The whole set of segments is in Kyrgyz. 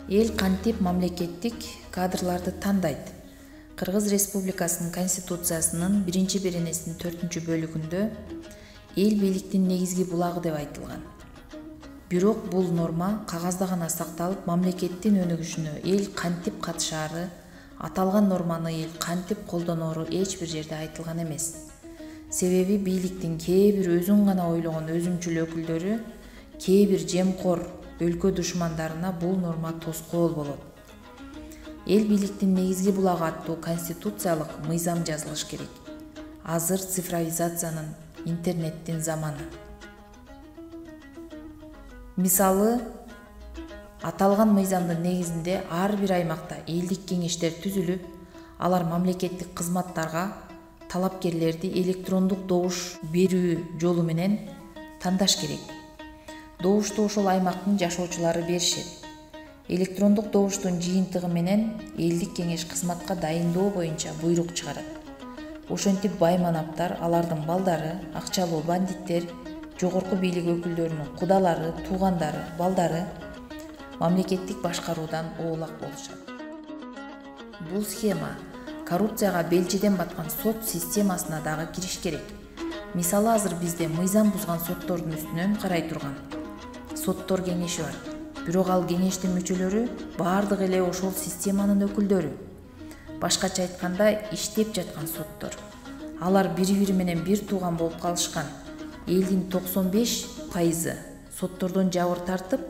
Эл кантип мамлекеттик кадрларды тандайт? Кыргыз Республикасынын Конституциясынын 1-беренесинин 4-бөлүгүндө эл бийликтин негизги булагы деп айтылган. Бирок бул норма кагазда гана сакталып, мамлекеттин өнүгүшүнө эл кантип катышаары, аталган норманы эл кантип колдоноору эч бир жерде айтылган эмес. Себеби бийликтин кээ бир өзүн гана ойлогон өзүмчүл өкүлдөрү кээ бир жемкор өлкө душмандарына бул норма тоскоол болот. Эл бийликтин негизги булагы аттуу конституциялык мыйзам жазылыш керек. Азыр цифровизациянын, интернеттин заманы. Мисалы, аталган мыйзамдын негизинде ар бир аймакта элдик кеңештер түзүлүп, алар мамлекеттик кызматтарга талапкерлерди электрондук добуш берүү жолу менен тандаш керек. Добушту ошол аймактын жашоочулары беришет. Электрондук добуштун жыйынтыгы менен элдик кеңеш кызматка дайындоо боюнча буйрук чыгарат. Ошентип байманаптар, алардын балдары, акчалуу бандиттер, жогорку бийлик өкүлдөрүнүн кудалары, туугандары, балдары мамлекеттик башкаруудан оолак болушат. Бул схема коррупцияга белчеден баткан сот системасына дагы кириш керек. Мисалы, азыр бизде мыйзам бузган соттордун үстүнөн карай турган соттор кеңеши бар. Бирок ал кеңештин мүчөлөрү баардыгы эле ошол системанын өкүлдөрү. Башкача айтканда, иштеп жаткан соттор. Алар бири-бири менен бир тууган болуп калышкан. Элдин 95% соттордон жабыр тартып,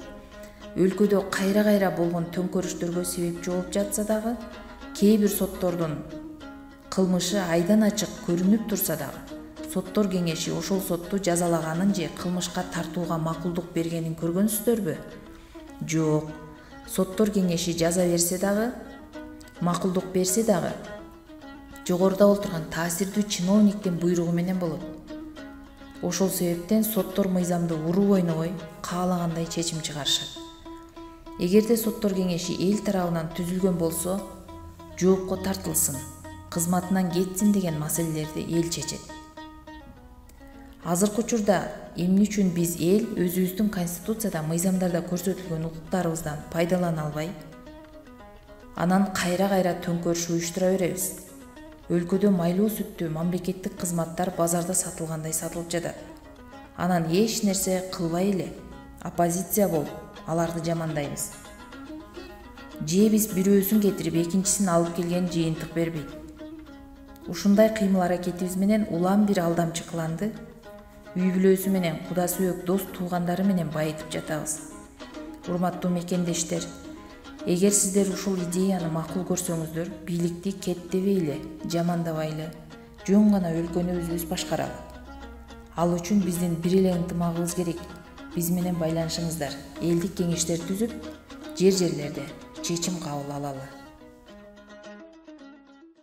өлкөдө кайра-кайра болгон төңкөрүштөргө себепчи болуп жатса дагы, кээ бир соттордун кылмышы айдан ачык көрүнүп турса дагы, соттор кеңеши ошол сотту жазалаганын же кылмышка тартууга макулдук бергенин көргөнсүздөрбү? Жок. Соттор кеңеши жаза берсе дагы, макулдук берсе дагы, жогоруда отурган таасирдүү чиновниктин буйругу менен болот. Ошол себептен соттор мыйзамды уруу ойнобой, каалагандай чечим чыгарышат. Эгерде соттор кеңеши эл тарабынан түзүлгөн болсо, жоопко тартылсын, кызматынан кетсин деген маселелерди эл чечет. Азыркы учурда эмне үчүн биз эл өзүбүздүн конституцияда, мыйзамдарда көрсөтүлгөн укуктарыбыздан пайдалана албай, анан кайра-кайра төңкөрүш уюштура беребиз? Өлкөдө майлуу сүттүү мамлекеттик кызматтар базарда сатылгандай сатылып жатат. Анан эч нерсе кылбай эле оппозиция болуп, аларды жамандайбыз. Же биз бирөөсүн кетирип, экинчисин алып келген жыйынтык бербейт. Ушундай кыймыл аракетибиз менен улам бир алдамчы кланды үй бүлөсү менен, кудасы өк дос туугандары менен байытып жатабыз. Урматтуу мекендештер, эгер сиздер ушул идеяны макул көрсөңүздөр, бийликти кеттебейле, жамандабайлы, жөн гана өлкөнү өзүбүз башкаралы. Ал үчүн биздин бир эле ынтымагыбыз керек. Биз менен байланышыңыздар, элдик кеңештер түзүп, жер-жерлерде чечим кабыл алалы.